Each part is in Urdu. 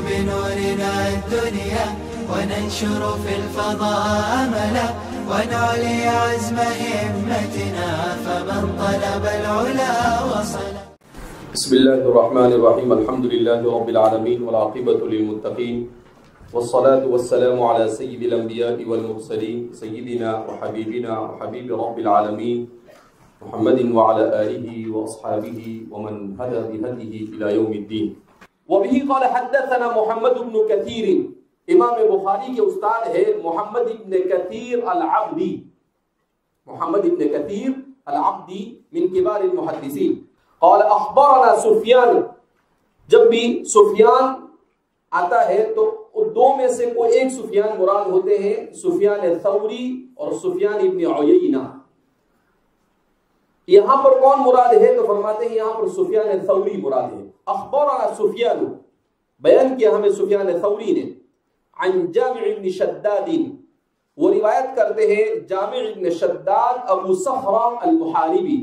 بنورنا الدنيا وننشر في الفضاء أملا ونعلي عزم همتنا فمن طلب العلا وصل. بسم الله الرحمن الرحيم. الحمد لله رب العالمين والعاقبة للمتقين والصلاة والسلام على سيد الأنبياء والمرسلين سيدنا وحبيبنا وحبيب رب العالمين محمد وعلى آله وأصحابه ومن هدى بهديه إلى يوم الدين. وبه قال حدثنا محمد بن كثير. امام بخاری کے استاد ہے محمد بن کثیر العبدی. محمد بن کثیر العبدی من کبار المحدثین. قال اخبرنا سفیان. جب بھی سفیان آتا ہے تو دو میں سے کوئی ایک سفیان مراد ہوتے ہیں، سفیان ثوری اور سفیان ابن عیینہ. یہاں پر کون مراد ہے تو فرماتے ہیں یہاں پر سفیان ثوری مراد ہے. اخبرنا سفیان، بیان کیا ہمیں سفیان ثوری نے، عن جامع بن شداد، وہ روایت کرتے ہیں جامع بن شداد ابو صخرہ المحاربی،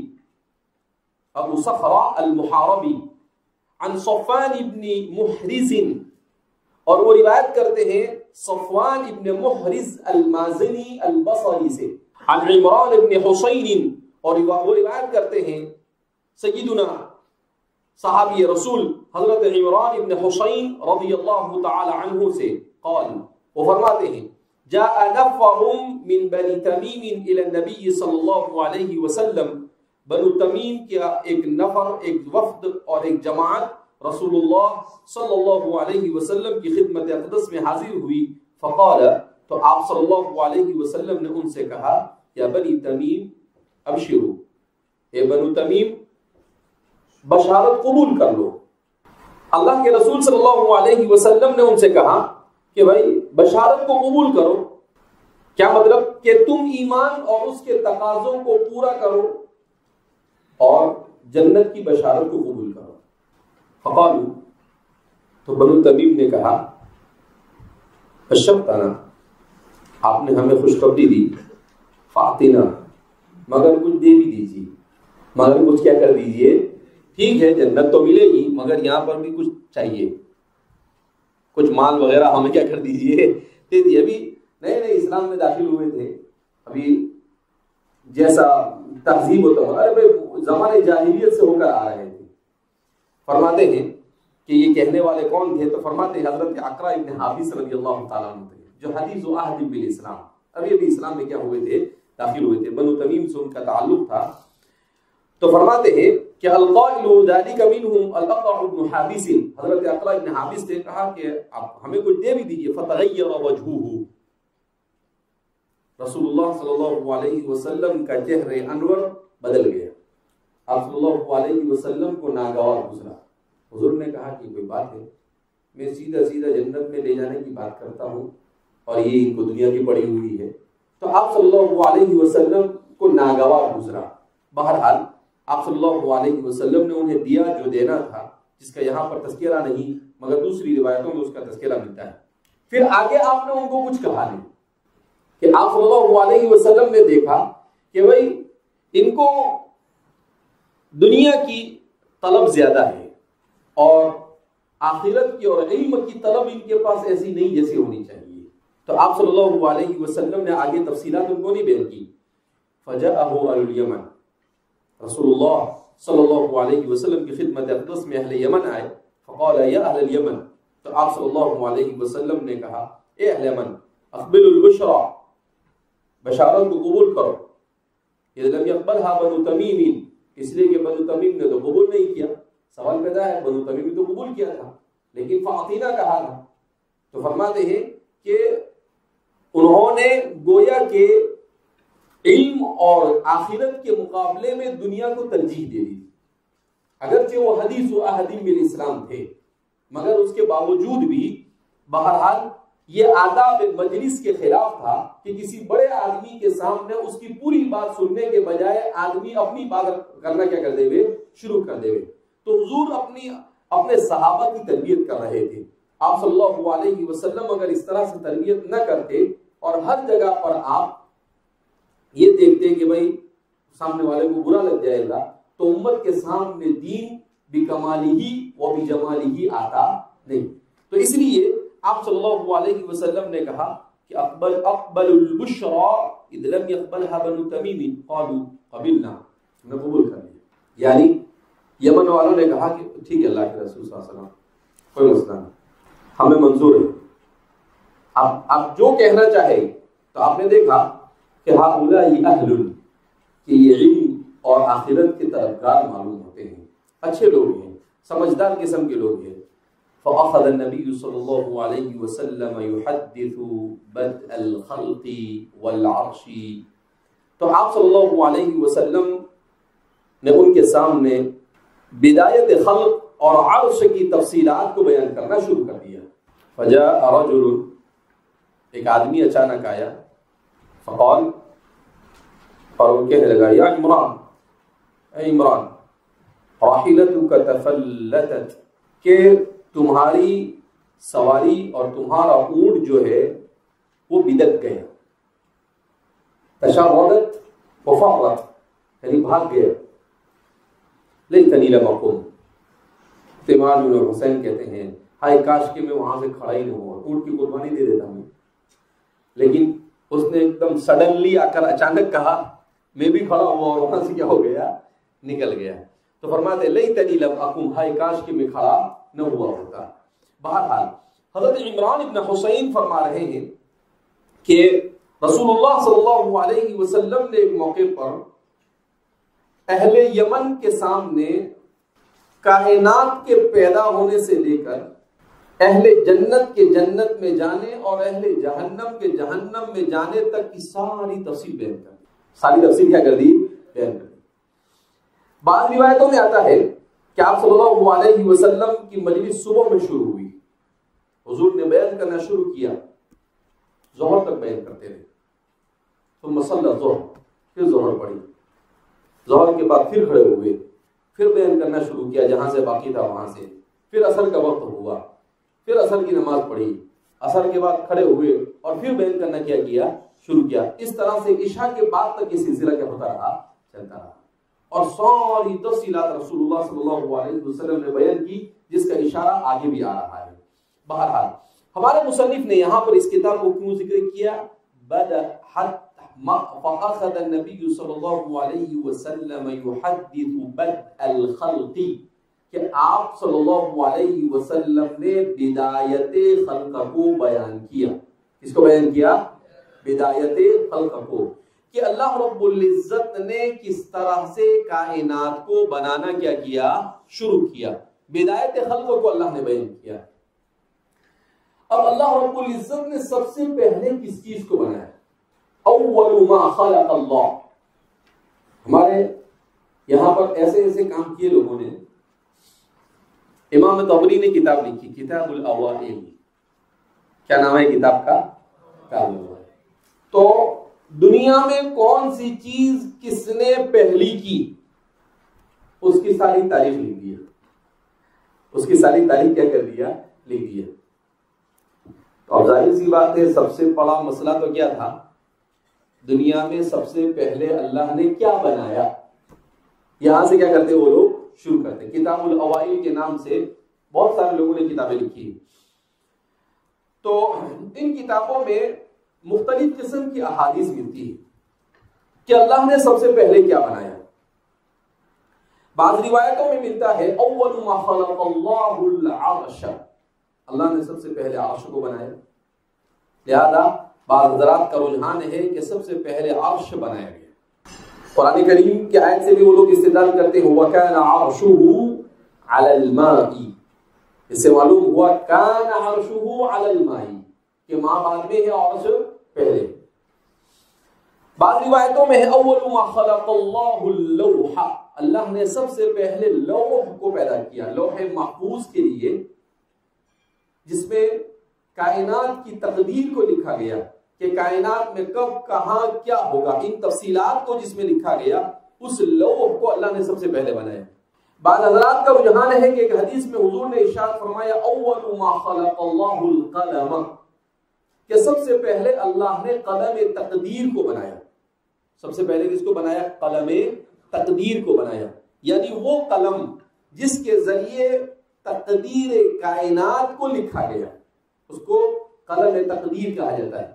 ابو صخرہ المحاربی، عن صفوان بن محرز، اور وہ روایت کرتے ہیں صفوان ابن محرز المازنی البصری سے، عن عمران بن حسین، اور وہ روایت کرتے ہیں سیدنا صحابی رسول حضرت عمران بن حسین رضی اللہ تعالی عنہ سے، قال، وہ فرماتے ہیں جاء نفر من بنی تمیم الى النبی صلی اللہ علیہ وسلم، بنو تمیم کیا ایک نفر، ایک وفد اور ایک جماعت رسول اللہ صلی اللہ علیہ وسلم کی خدمت اقدس میں حاضر ہوئی. فقال، تو آپ صلی اللہ علیہ وسلم نے ان سے کہا یا بنی تمیم ابشروا، اے بنو تمیم بشارت قبول کر لو. اللہ کے رسول صلی اللہ علیہ وسلم نے ان سے کہا کہ بھائی بشارت کو قبول کرو. کیا مطلب؟ کہ تم ایمان اور اس کے تقاضوں کو پورا کرو اور جنت کی بشارت کو قبول کرو. فقالو، تو بنو تمیم نے کہا اشرتنا، آپ نے ہمیں خوشخبری دی، فاعطنا، مگر کچھ دے بھی دیجیے، مگر کچھ کیا کر دیجیے، ٹھیک ہے جنت تو ملے گی مگر یہاں پر بھی کچھ چاہیے، کچھ مال وغیرہ ہمیں کیا کر دیجیے، دے دیجیے. ابھی نئے نئے اسلام میں داخل ہوئے تھے، ابھی جیسا تہذیب ہوتا ہے، ارے بھائی زمانے جاہلیت سے ہو کر آ رہے تھے. فرماتے ہیں کہ یہ کہنے والے کون تھے تو فرماتے ہیں حضرت عقرہ ابن حابس رضی اللہ تعالیٰ عنہ تھے، جو حدیث و عہد بالاسلام، ابھی اسلام میں کیا ہوئے تھے، داخل ہوئے تھے، بنو تمیم سے ان کا تعلق تھا. تو فرماتے ہیں کہ القائل ذلك منهم الاقرع بن حابس، حضرت عقرہ ابن حابس نے کہا کہ آپ ہمیں کچھ دے بھی دیجیے. فتغیر وجهه، رسول اللہ صلی اللہ علیہ وسلم کا چہرہ انور بدل گیا. آپ صلی اللہ علیہ وسلم کو ناگوار گزرا. حضور نے کہا کہ کوئی بات ہے، میں سیدھا سیدھا جنت میں لے جانے کی بات کرتا ہوں اور یہ ان کو دنیا کی پڑی ہوئی ہے. تو آپ صلی اللہ علیہ وسلم کو ناگوار گزرا. بہرحال آپ صلی اللہ علیہ وسلم نے انہیں دیا جو دینا تھا، جس کا یہاں پر تذکرہ نہیں مگر دوسری روایتوں میں اس کا تذکرہ ملتا ہے. پھر آگے آپ نے ان کو کچھ کہا نہیں کہ آپ صلی اللہ علیہ وسلم نے دیکھا کہ بھائی ان کو دنیا کی طلب زیادہ ہے اور آخرت کی اور علم کی طلب ان کے پاس ایسی نہیں جیسی ہونی چاہیے. تو آپ صلی اللہ علیہ وسلم نے آگے تفصیلات ان کو نہیں بیان کی. فجاءہ اہل الیمن، رسول اللہ صلی اللہ علیہ وسلم کی خدمت اقدس میں اہل یمن آئے. فقال یا اہل الیمن، تو آپ صلی اللہ علیہ وسلم نے کہا اے اہل یمن، اقبلوا البشرى، بشارت کو قبول کرو. اذ لم يقبلها بنو تمیم، اس لیے کہ بنو تمیم نے تو قبول نہیں کیا. سوال پیدا ہے، بنو تمیم نے تو قبول کیا تھا لیکن فاعطینا کہا تھا. تو فرماتے ہیں کہ انہوں نے گویا کہ علم اور آخرت کے مقابلے میں دنیا کو ترجیح دے دی. اگرچہ وہ حدیث و عہد بالاسلام تھے مگر اس کے باوجود بھی بہرحال یہ آداب مجلس کے خلاف تھا کہ کسی بڑے آدمی کے سامنے اس کی پوری بات سننے کے بجائے آدمی اپنی بات کرنا کیا کر دے شروع کر دے. تو حضور اپنے صحابہ کی تربیت کر رہے تھے. آپ صلی اللہ علیہ وسلم اگر اس طرح سے تربیت نہ کرتے اور ہر جگہ پر آپ یہ دیکھتے کہ بھائی سامنے والے کو برا لگ جائے گا تو امت کے سامنے دین بکمالہ و بجمالہ آتا نہیں. تو تو اس لیے آپ صلی اللہ علیہ وسلم نے کہا کہ اقبل البشرا اذ لم يقبلها بنو تمیم قالوا قبلنا، ہم نے قبول کر لیا. یعنی یمن والوں نے کہا کہ ٹھیک ہے اللہ کے رسول صلی اللہ علیہ وسلم کوئی مسئلہ نہیں، ہمیں منظور ہے، آپ جو کہنا چاہے. تو آپ نے دیکھا کہ ہؤلاء اہل، کہ یہ علم اور آخرت کے طرفدار معلوم ہوتے ہیں، اچھے لوگ ہیں، سمجھدار قسم کے لوگ ہیں. فأخذ النبي صلی اللہ علیہ وسلم يحدث بدء الخلق والعرش. تو آپ صلی اللہ علیہ وسلم نے ان کے سامنے بدایت خلق اور عرش کی تفصیلات کو بیان کرنا شروع کر دیا. فجاء رجل، ایک آدمی اچانک آیا، فقال، اور وہ کہنے لگا، یا عمران، اے عمران، راحلتک تفلتت، کہ تمہاری سواری اور تمہارا اونٹ جو ہے وہ بدک گیا. تشردت وفرت، یعنی بھاگ گیا. لیتنی لم اقم، امام ابن حسین کہتے ہیں ہائے کاش کہ میں وہاں سے کھڑا ہی نہ ہوا، اونٹ کی قربانی دے دیتا ہوں. لیکن اس نے ایک دم سڈنلی آ کر اچانک کہا میں بھی کھڑا ہوا، اور وہاں سے کیا ہو گیا، نکل گیا. تو فرماتے لیتنی لم اقم، ہائے کاش کہ میں کھڑا نہ ہوا ہوتا. بہرحال حضرت عمران ابن حسین فرما رہے ہیں کہ رسول اللہ صلی اللہ علیہ وسلم نے ایک موقع پر اہل یمن کے سامنے کائنات کے پیدا ہونے سے لے کر اہل جنت کے جنت میں جانے اور اہل جہنم کے جہنم میں جانے تک کی ساری تفصیل بیان کر دی. ساری تفصیل کیا کر دی؟ بیان کر دی. بعض روایتوں میں آتا ہے کہ آپ صلی اللہ علیہ وسلم کی مجلس صبح میں شروع ہوئی، حضور نے بیان کرنا شروع کیا، ظہر تک بیان کرتے رہے. ثم صلی الظہر، پھر ظہر پڑھی، ظہر کے بعد پھر کھڑے ہوئے، پھر بیان کرنا شروع کیا جہاں سے باقی تھا وہاں سے. پھر عصر کا وقت ہوا، پھر عصر کی نماز پڑھی، عصر کے بعد کھڑے ہوئے اور پھر بیان کرنا کیا شروع کیا. اس طرح سے عشاء کے بعد تک یہ سلسلہ کیا ہوتا رہا، چلتا رہا. اور ساری تفصیلات رسول اللہ صلی اللہ علیہ وسلم نے بیان کی، جس کا اشارہ آگے بھی آ رہا ہے. بہرحال ہمارے مصنف نے یہاں پر اس کتاب کو کیوں ذکر کیا؟ فأخذ النبی صلی اللہ علیہ وسلم يحدث بدء الخلق، کہ آپ صلی اللہ علیہ وسلم نے بدایت خلق کو بیان کیا. کس کو بیان کیا؟ بدایت خلق کو، کہ اللہ رب العزت نے کس طرح سے کائنات کو بنانا کیا شروع کیا. بدایت خلق کو اللہ نے بیان کیا. اب اللہ رب العزت نے سب سے پہلے کس چیز کو بنایا؟ اول ما خلق اللہ. ہمارے یہاں پر ایسے کام کیے لوگوں نے. امام طبری نے کتاب لکھی، کتاب الاوائل. کیا نام ہے کتاب کا؟ کتاب الاوائل. تو دنیا میں کون سی چیز کس نے پہلی کی، اس کی ساری تاریخ لکھ دیا. اس کی ساری تاریخ کیا کر دیا؟ لکھ دیا. تو اب ظاہر سی بات ہے، سب سے بڑا مسئلہ تو کیا تھا؟ دنیا میں سب سے پہلے اللہ نے کیا بنایا؟ یہاں سے کیا کرتے وہ لوگ شروع کرتے. کتاب الاوائل کے نام سے بہت سارے لوگوں نے کتابیں لکھی. تو ان کتابوں میں مختلف قسم کی احادیث ملتی ہے کہ اللہ نے سب سے پہلے کیا بنایا. بعض روایتوں میں ملتا ہے اول ما خلق اللہ العرش، اللہ نے سب سے پہلے عرش کو بنایا. لہذا بعض حضرات کا رجحان ہے کہ سب سے پہلے عرش بنایا گیا. قرآن کریم کی آیت سے بھی وہ لوگ استدلال کرتے ہیں وَكَانَ عَرْشُهُ عَلَى الْمَاءِ. اس سے معلوم ہوا كَانَ عَرْشُهُ عَلَى الْمَاءِ کہ ماں بعد میں ہے، عرش پہلے. بعض روایتوں میں ہے اول ما خلق اللہ اللوح، اللہ نے سب سے پہلے لوح کو پیدا کیا، لوح محفوظ کے لیے، جس میں کائنات کی تقدیر کو لکھا گیا کہ کائنات میں کب کہاں کیا ہوگا. ان تفصیلات کو جس میں لکھا گیا اس لوح کو اللہ نے سب سے پہلے بنایا. بعض حضرات کا رجحان ہے کہ ایک حدیث میں حضور نے ارشاد فرمایا اول ما خلق اللہ القلم، کہ سب سے پہلے اللہ نے قلم تقدیر کو بنایا. سب سے پہلے کس کو بنایا؟ قلم تقدیر کو بنایا. یعنی وہ قلم جس کے ذریعے تقدیر کائنات کو لکھا گیا، اس کو قلم تقدیر کہا جاتا ہے۔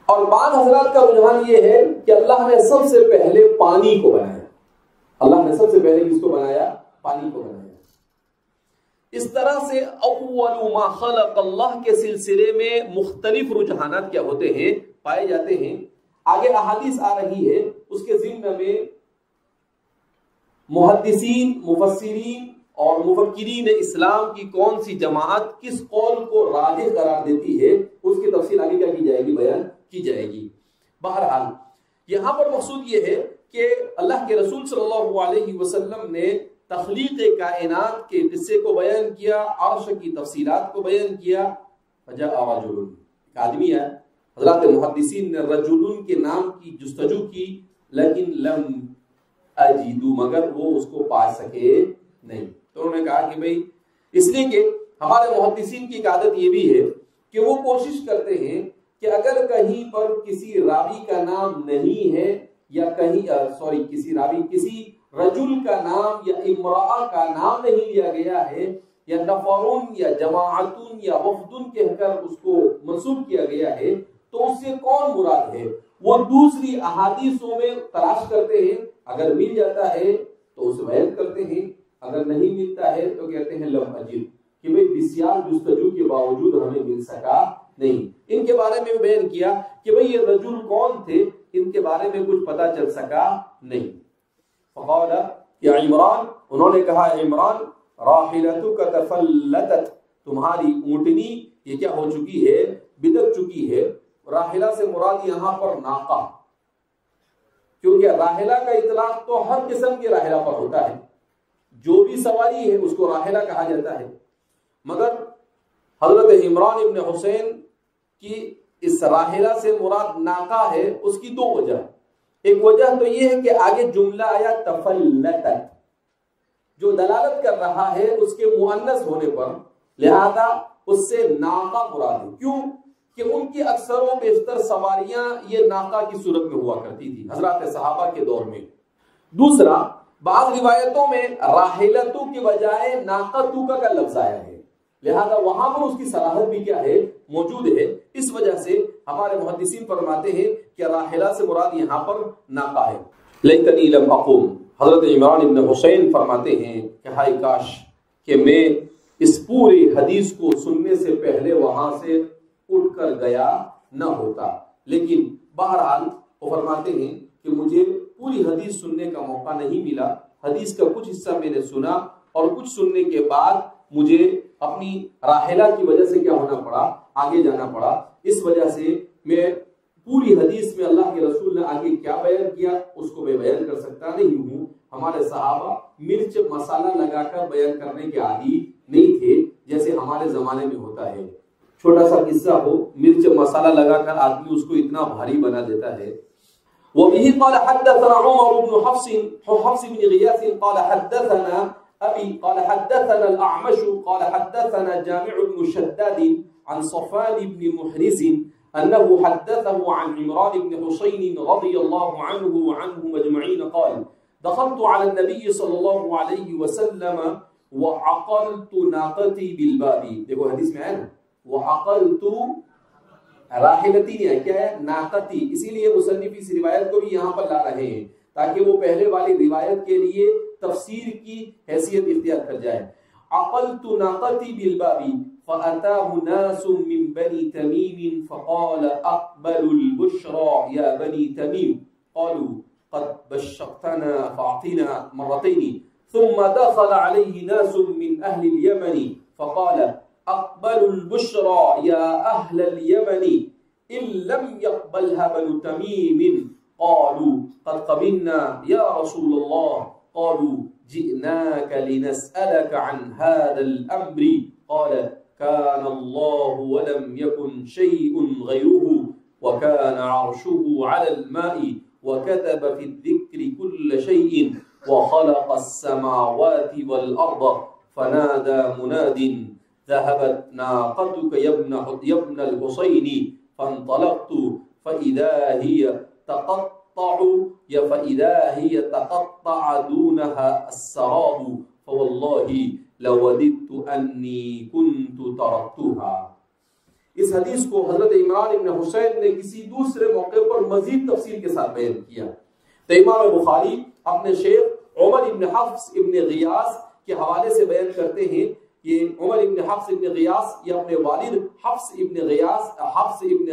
اور بعض حضرات کا رجحان یہ ہے کہ اللہ نے سب سے پہلے پانی کو بنایا، اللہ نے سب سے پہلے کس کو بنایا؟ پانی کو بنایا۔ اس طرح سے اول ما خلق اللہ کے سلسلے میں مختلف رجحانات کیا ہوتے ہیں، پائے جاتے ہیں۔ آگے احادیث آ رہی ہے، اس کے ضمن میں محدثین، مفسرین اور مفکرین اسلام کی کون سی جماعت کس قول کو راجح قرار دیتی ہے، اس کی تفصیل آگے کیا کی جائے گی، بیان کی جائے گی۔ بہرحال یہاں پر مقصود یہ ہے کہ اللہ کے رسول صلی اللہ علیہ وسلم نے تخلیق کائنات کے قصے کو بیان کیا، عرش کی تفصیلات کو بیان کیا۔ فجاء رجل، ایک آدمی ہے، حضرات محدثین نے رجل کے نام کی جستجو کی، لیکن لم اجدو، مگر وہ اس کو پا سکے نہیں۔ تو انہوں نے کہا کہ بھئی اس لیے کہ ہمارے محدثین کی ایک عادت یہ بھی ہے کہ وہ کوشش کرتے ہیں کہ اگر کہیں پر کسی راوی کا نام نہیں ہے، یا کہیں کسی رجل کا نام یا امرأہ کا نام نہیں لیا گیا ہے، یا نفرون یا جماعتون یا وفدن کہہ کر اس کو منسوب کیا گیا ہے، تو اس سے کون مراد ہے وہ دوسری احادیثوں میں تلاش کرتے ہیں، اگر مل جاتا ہے تو اسے بیان کرتے ہیں، اگر نہیں ملتا ہے تو کہتے ہیں لم اجد، کہ بھئی بسیار جستجو کے باوجود ہمیں مل سکا نہیں۔ ان کے بارے میں بیان کیا کہ بھئی یہ رجل کون تھے، ان کے بارے میں کچھ پتہ چل سکا نہیں۔ فقال یا عمران، انہوں نے کہا عمران، راحلتک تفلتت، تمہاری اونٹنی یہ کیا ہو چکی ہے، بدک چکی ہے۔ راحلہ سے مراد یہاں پر ناقہ، کیونکہ راحلہ کا اطلاق تو ہر قسم کے راحلہ پر ہوتا ہے، جو بھی سواری ہے اس کو راحلہ کہا جاتا ہے، مگر حضرت عمران ابن حسین کی اس راحلہ سے مراد ناقہ ہے۔ اس کی دو وجہ، ایک وجہ تو یہ ہے کہ آگے جملہ آیا تفلتت، جو دلالت کر رہا ہے اس کے مؤنث ہونے پر، لہذا اس سے ناقہ مراد ہے۔ کیوں کہ ان کی اکثر و بیشتر سواریاں یہ ناقہ کی صورت میں ہوا کرتی تھی حضرات صحابہ کے دور میں۔ دوسرا، بعض روایتوں میں راحلتو کی بجائے ناقتو کا لفظ آیا ہے، لہذا وہاں پر اس کی صلاحت بھی کیا ہے، موجود ہے۔ اس وجہ سے ہمارے محدثین فرماتے ہیں کہ راحلہ سے مراد یہاں پر ناقہ ہے۔ لیکنی لم اقوم، حضرت عمران ابن حسین فرماتے ہیں کہ ہائے کاش کہ میں اس پوری حدیث کو سننے سے پہلے وہاں سے اٹھ کر گیا نہ ہوتا، لیکن بہرحال وہ فرماتے ہیں کہ مجھے پوری حدیث سننے کا موقع نہیں ملا، حدیث کا کچھ حصہ میں نے سنا اور کچھ سننے کے بعد مجھے اپنی راحلہ کی وجہ سے کیا ہونا پڑا، آگے جانا پڑا۔ اس وجہ سے میں پوری حدیث میں اللہ کے رسول نے آگے کیا بیان کیا اس کو میں بیان کر سکتا نہیں ہوں۔ ہمارے صحابہ مرچ مسالہ لگا کر بیان کرنے کے عادی نہیں تھے جیسے ہمارے زمانے میں ہوتا ہے، چھوٹا سا قصہ ہو مرچ مسالہ لگا کر آدمی اس کو اتنا بھاری بنا دیتا ہے۔ وبه قال حدثنا عمر بن حفص بن غياث قال حدثنا أبي قال حدثنا الأعمش قال حدثنا جامع بن شداد عن صفان بن محرز أنه حدثه عن عمران بن حسين رضي الله عنه وعنهم أجمعين قال دخلت على النبي صلى الله عليه وسلم وعقلت ناقتي بالباب۔ دیکھو حدیث میں ہے نا وعقلت، راحلتی نہیں ہے، کیا ہے، ناقتی، اسی لیے مصنف اس روایت کو بھی یہاں پر لا رہے ہیں تاکہ وہ پہلے والی روایت کے لیے تفسیر کی حیثیت اختیار کر جائے۔ عقلت ناقتی بالباب فأتاه ناس من بني تميم فقال أقبل البشرى يا بني تميم قالوا قد بشرتنا فأعطنا مرتين ثم دخل عليه ناس من أهل اليمن فقال أقبل البشرى يا أهل اليمن إن لم يقبلها بنو تميم قالوا قد قبلنا يا رسول الله قالوا جئناك لنسألك عن هذا الأمر قال كان الله ولم يكن شيء غيره وكان عرشه على الماء وكتب في الذكر كل شيء وخلق السماوات والأرض فنادى مناد ذهبت ناقتك يا ابن الحسين فانطلقت فإذا هي تقطع دونها السراب فوالله لوددت انی کنت ترکتها۔ اس حدیث کو حضرت عمران ابن حسین نے کسی دوسرے موقع پر مزید تفصیل کے ساتھ بیان کیا۔ تو امام بخاری اپنے شیخ عمر ابن حفص ابن غیاث کے حوالے سے بیان کرتے ہیں کہ عمر ابن حفص ابن غیاث یا اپنے والد حفص ابن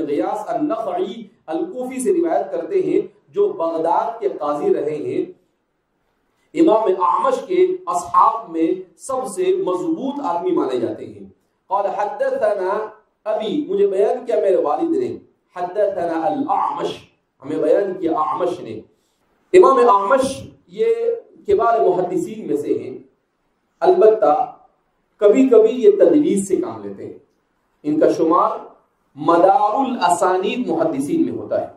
غیاث النخعی الکوفی سے روایت کرتے ہیں، جو بغداد کے قاضی رہے ہیں، امام اعمش کے اصحاب میں سب سے مضبوط آدمی مانے جاتے ہیں۔ قال حدثنا ابی، مجھے بیان کیا میرے والد نے، حدثنا الاعمش، ہمیں بیان کیا اعمش نے۔ امام اعمش یہ کبار محدثین میں سے ہیں، البتہ کبھی کبھی یہ تدلیس سے کام لیتے ہیں۔ ان کا شمار مدار الاسانید محدثین میں ہوتا ہے۔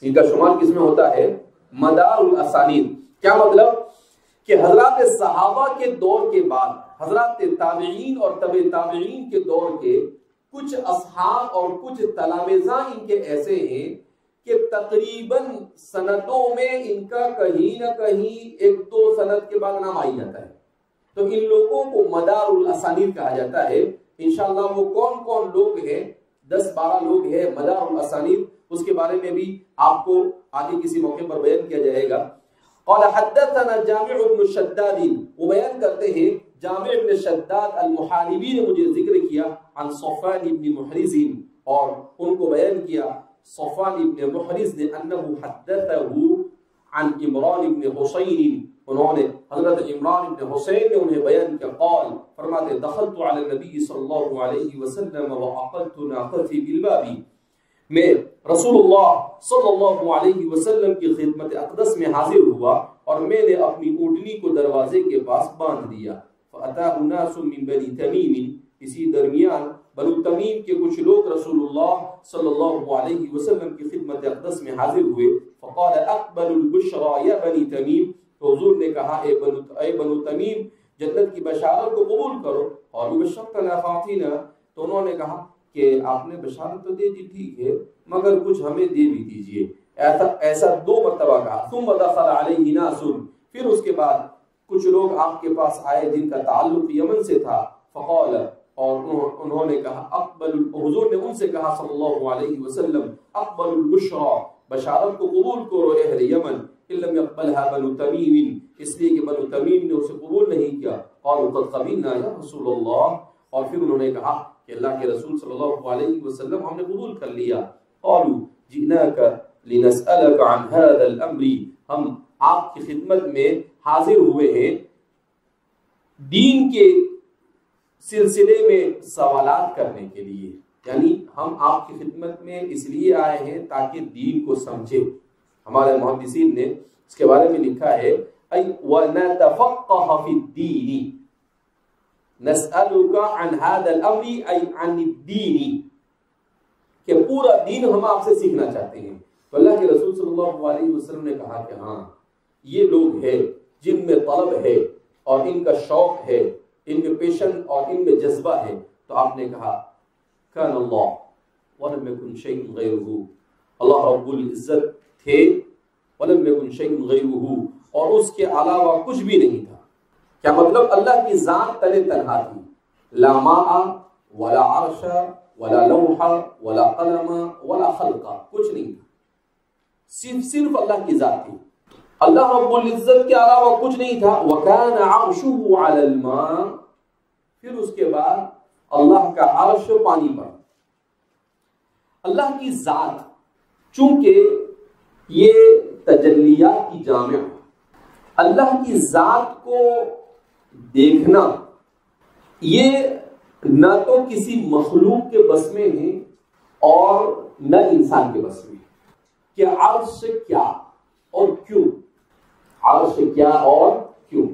ان کا شمار کس میں ہوتا ہے؟ مدار الاسانید۔ کیا مطلب؟ کہ حضرات صحابہ کے دور کے بعد حضرات تابعین اور تبع تابعین کے دور کے کچھ اصحاب اور کچھ تلامذہ ان کے ایسے ہیں کہ تقریباً سندوں میں ان کا کہیں نہ کہیں ایک دو سند کے بعد نام آئی جاتا ہے، تو ان لوگوں کو مدار الاسانید کہا جاتا ہے۔ انشاءاللہ وہ کون کون لوگ ہیں، 10-12 لوگ ہیں مدار الاسانید، اس کے بارے میں بھی آپ کو آگے کسی موقع پر بیان کیا جائے گا۔ قال حدثنا جامع بن شداد، وہ بیان کرتے ہیں جامع بن شداد المحاربی نے مجھے ذکر کیا عن صفوان بن محرز، اور ان کو بیان کیا صفوان بن محرز نے انہ حدثہ عن عمران بن حسین، انہوں نے حضرت عمران بن حسین نے انہیں بیان کیا، قال فرماتے دخلت علی النبی صلی اللہ علیہ وسلم وعقلت ناقتی بالباب، میں رسول اللہ صلی اللہ علیہ وسلم کی خدمت اقدس میں حاضر ہوا اور میں نے اپنی اونٹنی کو دروازے کے پاس باندھ دیا۔ فَأَتَاهُ النَّاسُ مِن بَنِي تَمِيمٍ، اسی درمیان بنو تمیم کے کچھ لوگ رسول اللہ صلی اللہ علیہ وسلم کی خدمت اقدس میں حاضر ہوئے۔ فقال اقبل البشرى یا بنی تمیم، تو حضور نے کہا اے بنو تمیم جنت کی بشارت کو قبول کرو، اور بشرتنا فاعطینا، تو انہوں نے کہا کہ آپ نے بشارت تو دے دی ٹھیک ہے، مگر کچھ ہمیں دے بھی دیجئے۔ ایسا 2 مرتبہ کہا۔ ثم دخل علیہ ناس، پھر اس کے بعد کچھ لوگ آپ کے پاس آئے جن کا تعلق یمن سے تھا۔ فقال، اور انہوں نے کہا اقبل، حضور نے ان سے کہا صلی اللہ علیہ وسلم اقبل البشرى، بشارت کو قبول کرو اہل یمن، ان لم يقبلها بنو تمیم، اس لیے کہ بنو تمیم نے اسے قبول نہیں کیا۔ قالوا قد قبلنا یا رسول اللہ، اور پھر انہوں نے کہا کہ اللہ کے رسول صلی اللہ علیہ وسلم ہم نے قبول کر لیا۔ قالوا جئناک لنسألک عن هذا الامر، ہم آپ کی خدمت میں حاضر ہوئے ہیں دین کے سلسلے میں سوالات کرنے کے لیے، یعنی ہم آپ کی خدمت میں اس لیے آئے ہیں تاکہ دین کو سمجھے۔ ہمارے محدثین نے اس کے بارے میں لکھا ہے وَنَتَفَقَّهَ فِي الدِّينِ، نَسْأَلُكَ عَنْ هَذَا الْأَمْرِ أَيْ عَنِ الدِّينِ، کہ پورا دین ہم آپ سے سیکھنا چاہتے ہیں۔ تو اللہ کے رسول صلی اللہ علیہ وسلم نے کہا کہ ہاں یہ لوگ ہیں جن میں طلب ہے اور ان کا شوق ہے، ان میں پیشن اور ان میں جذبہ ہے۔ تو آپ نے کہا کان اللہ ولم یکن شیء غیرہ، اللہ رب العزت تھے، ولم یکن شیء غیرہ، اور اس کے علاوہ کچھ بھی نہیں تھا۔ کیا مطلب؟ اللہ کی ذات تن تنہا تھی، لا ماء ولا عرش ولا لوح ولا قلم ولا خلق، کچھ نہیں تھا، صرف اللہ کی ذات تھی، اللہ رب العزت کے علاوہ کچھ نہیں تھا۔ وَكَانَ عَرْشُهُ عَلَى الْمَاءِ، پھر اس کے بعد اللہ کا عرش پانی پر۔ اللہ کی ذات چونکہ یہ تجلیات کی جامع، اللہ کی ذات کو دیکھنا یہ نہ تو کسی مخلوق کے بس میں ہے اور نہ انسان کے بس میں، کہ عرش کیا اور کیوں، عرش کیا اور کیوں،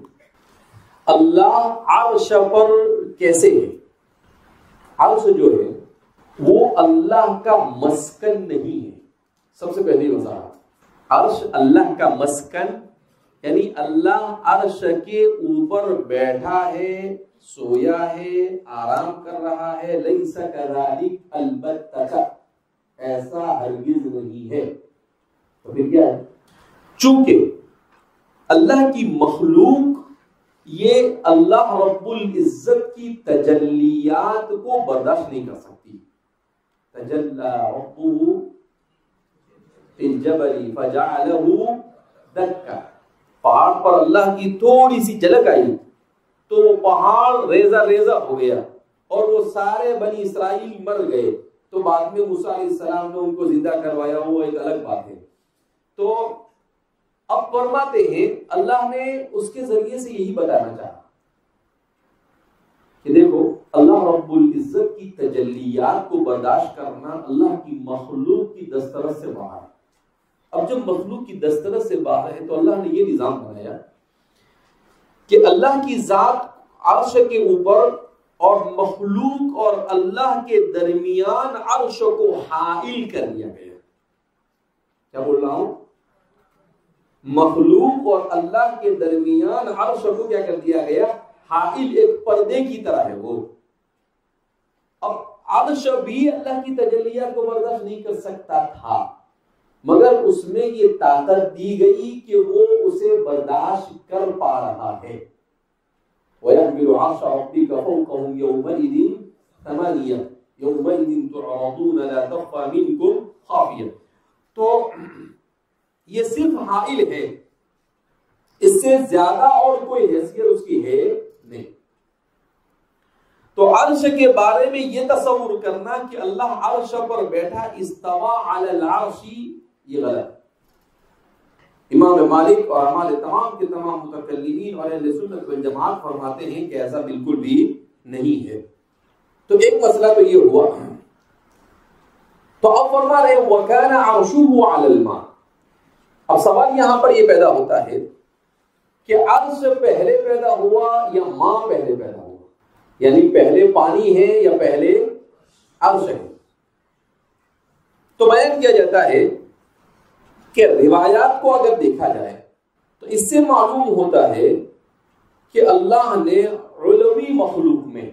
اللہ عرش پر کیسے ہے۔ عرش جو ہے وہ اللہ کا مسکن نہیں ہے، سب سے پہلی وضاحت۔ عرش اللہ کا مسکن یعنی اللہ عرش کے اوپر بیٹھا ہے، سویا ہے، آرام کر رہا ہے، لیس کذالک، البتہ ایسا ہرگز نہیں ہے۔ تو پھر کیا ہے؟ چونکہ اللہ کی مخلوق یہ اللہ رب العزت کی تجلیات کو برداشت نہیں کر سکتی. تجلی ربہ فی الجبل فجعلہ دکا، پہاڑ پر اللہ کی تھوڑی سی جھلک آئی تو وہ پہاڑ ریزہ ریزہ ہو گیا اور وہ سارے بنی اسرائیل مر گئے. تو بعد میں موسیٰ علیہ السلام نے ان کو زندہ کروایا، وہ ایک الگ بات ہے. تو اب فرماتے ہیں اللہ نے اس کے ذریعے سے یہی بتانا چاہا کہ دیکھو اللہ رب العزت کی تجلیات کو برداشت کرنا اللہ کی مخلوق کی دسترس سے باہر ہے. اب جب مخلوق کی دسترس سے باہر ہے تو اللہ نے یہ نظام بنایا کہ اللہ کی ذات عرش کے اوپر اور مخلوق اور اللہ کے درمیان عرش کو حائل کر دیا گیا. کیا بول رہا ہوں؟ مخلوق اور اللہ کے درمیان عرش کو کیا کر دیا گیا؟ حائل، ایک پردے کی طرح ہے وہ. اب عرش بھی اللہ کی تجلیات کو برداشت نہیں کر سکتا تھا، مگر اس میں یہ طاقت دی گئی کہ وہ اسے برداشت کر پا رہا ہے. وَيَحْمِلُ عَرْشَ رَبِّكَ فَوْقَهُمْ يَوْمَئِذٍ ثَمَانِيَةٌ يَوْمَئِذٍ تُعْرَضُونَ لَا تَخْفَى مِنكُمْ خَافِيَةٌ. تو یہ صرف حائل ہے، اس سے زیادہ اور کوئی حیثیت اس کی ہے نہیں. تو عرش کے بارے میں یہ تصور کرنا کہ اللہ عرش پر بیٹھا استوى علی العرش، یہ غلط. امام مالک اور ہمارے تمام کے تمام متکلمین اور اہل سنت والجماعت فرماتے ہیں کہ ایسا بالکل بھی نہیں ہے. تو ایک مسئلہ تو یہ ہوا. تو اب فرما رہے وَكَانَ عَرْشُهُ عَلَى الْمَاءِ. اب سوال یہاں پر یہ پیدا ہوتا ہے کہ عرش پہلے پیدا ہوا یا ماں پہلے پیدا ہوا، یعنی پہلے پانی ہے یا پہلے عرش ہے. تو بیان کیا جاتا ہے کہ روایات کو اگر دیکھا جائے تو اس سے معلوم ہوتا ہے کہ اللہ نے علوی مخلوق میں،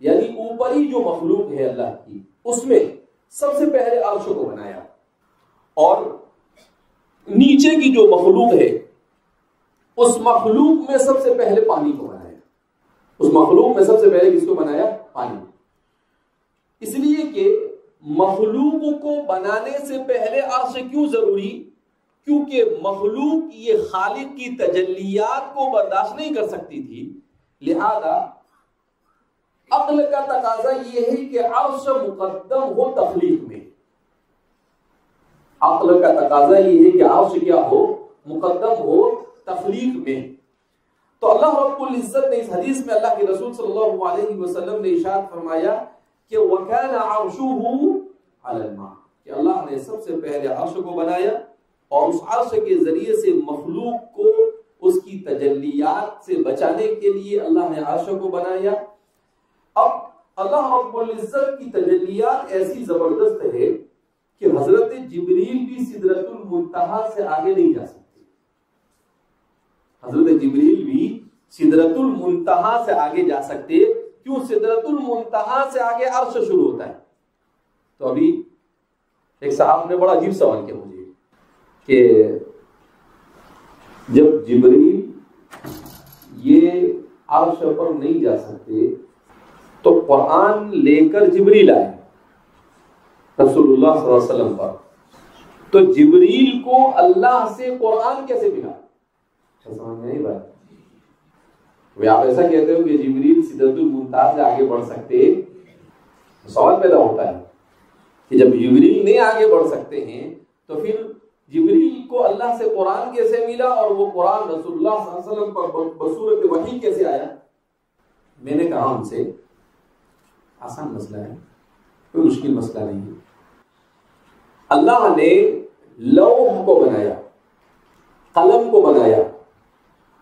یعنی اوپری جو مخلوق ہے اللہ کی، اس میں سب سے پہلے عرش کو بنایا، اور نیچے کی جو مخلوق ہے اس مخلوق میں سب سے پہلے پانی کو بنایا. اس مخلوق میں سب سے پہلے کس کو بنایا؟ پانی. اس لیے کہ مخلوق کو بنانے سے پہلے عرش کیوں ضروری؟ کیونکہ مخلوق یہ خالق کی تجلیات کو برداشت نہیں کر سکتی تھی، لہذا عقل کا تقاضا یہ ہے کہ عرش مقدم ہو تخلیق میں. عقل کا تقاضا یہ ہے کہ عرش کیا ہو؟ مقدم ہو تخلیق میں. تو اللہ رب العزت نے اس حدیث میں اللہ کے رسول صلی اللہ علیہ وسلم نے ارشاد فرمایا کہ وَكَانَ عَرْشُهُ عَلَى الْمَاءِ، کہ اللہ نے سب سے پہلے عرش کو بنایا اور اس عرش کے ذریعے سے مخلوق کو اس کی تجلیات سے بچانے کے لیے اللہ نے عرش کو بنایا. اب اللہ رب العزت کی تجلیات ایسی زبردست ہے کہ حضرت جبریل بھی سدرۃ المنتہا سے آگے نہیں جا سکتے. حضرت جبریل بھی سدرۃ المنتہا سے آگے جا سکتے. کیوں؟ سدرۃ المنتہا سے آگے عرش شروع ہوتا ہے. تو ابھی ایک صاحب نے بڑا عجیب سوال کیا مجھے کہ جب جبریل یہ عرش پر نہیں جا سکتے تو قرآن لے کر جبریل آئے رسول اللہ صلی اللہ علیہ وسلم پر، تو جبریل کو اللہ سے قرآن کیسے ملا؟ سمجھ میں نہیں بات. آپ ایسا کہتے ہو کہ جبریل سدرۃ المنتہا سے آگے بڑھ سکتے، سوال پیدا ہوتا ہے کہ جب جبریل نہیں آگے بڑھ سکتے ہیں تو پھر جبریل کو اللہ سے قرآن کیسے ملا اور وہ قرآن رسول اللہ صلی اللہ علیہ وسلم پر بصورت وحی کیسے آیا؟ میں نے کہا ان سے آسان مسئلہ ہے، کوئی مشکل مسئلہ نہیں ہے. اللہ نے لوح کو بنایا، قلم کو بنایا،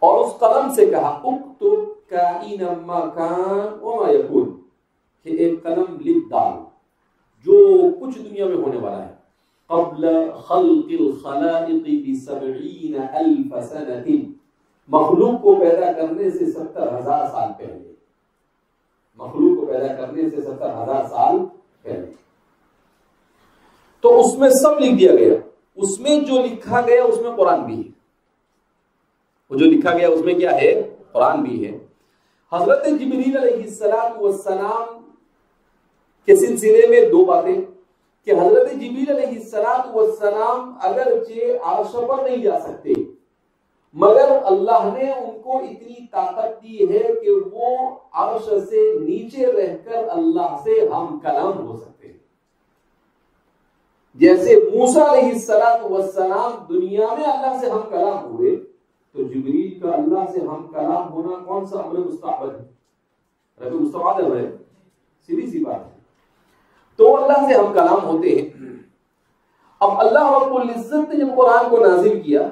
اور اس قلم سے کہا اکتب کائن ما کان وما یکون، کہ ایک قلم لکھ ڈال جو کچھ دنیا میں ہونے والا ہے. قبل خلق الخلائق ب70,000 سنة، مخلوق کو پیدا کرنے سے 70,000 سال پہلے. مخلوق کو پیدا کرنے سے 70,000 سال پہلے. تو اس میں سب لکھ دیا گیا. اس میں جو لکھا گیا اس میں قرآن بھی ہے. وہ جو لکھا گیا اس میں کیا ہے؟ قرآن بھی ہے. حضرت جبریل علیہ السلام کے سلسلے میں دو باتیں کہ حضرت جبریل علیہ السلام اگرچہ عرش پر نہیں جا سکتے مگر اللہ نے ان کو اتنی طاقت دی ہے کہ وہ عرش سے نیچے رہ کر اللہ سے ہم کلام ہو سکتے ہیں. جیسے موسیٰ علیہ السلام دنیا میں اللہ سے ہم کلام ہوئے تو جبریل کا اللہ سے ہم کلام ہونا کون سا امر مستحب ہے؟ مستحب ہے، سیدھی سی بات ہے. تو اللہ سے ہم کلام ہوتے ہیں. اب اللہ رب العزت نے جب قرآن کو نازل کیا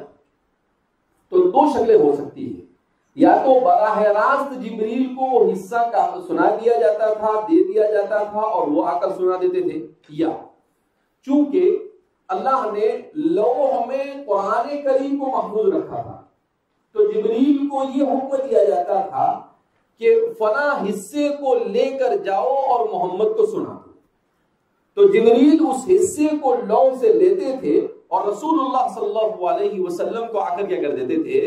تو دو شکلیں ہو سکتی ہیں. یا تو براہ راست جبریل کو حصہ سنا دیا جاتا تھا، دے دیا جاتا تھا اور وہ آ کر سنا دیتے تھے، یا چونکہ اللہ نے لوح میں قرآن کریم کو محفوظ رکھا تھا تو جبریل کو یہ حکم دیا جاتا تھا کہ فلاں حصے کو لے کر جاؤ اور محمد کو سنا دو. تو جبریل اس حصے کو لوح سے لیتے تھے اور رسول اللہ صلی اللہ علیہ وسلم کو آ کر کیا کر دیتے تھے؟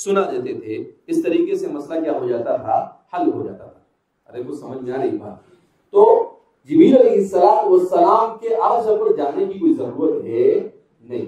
سنا دیتے تھے. اس طریقے سے مسئلہ کیا ہو جاتا تھا؟ حل ہو جاتا تھا. ارے کچھ سمجھ میں آ رہی بات؟ تو جبریل علیہ السلام کے عرش پر جانے کی کوئی ضرورت ہے نہیں.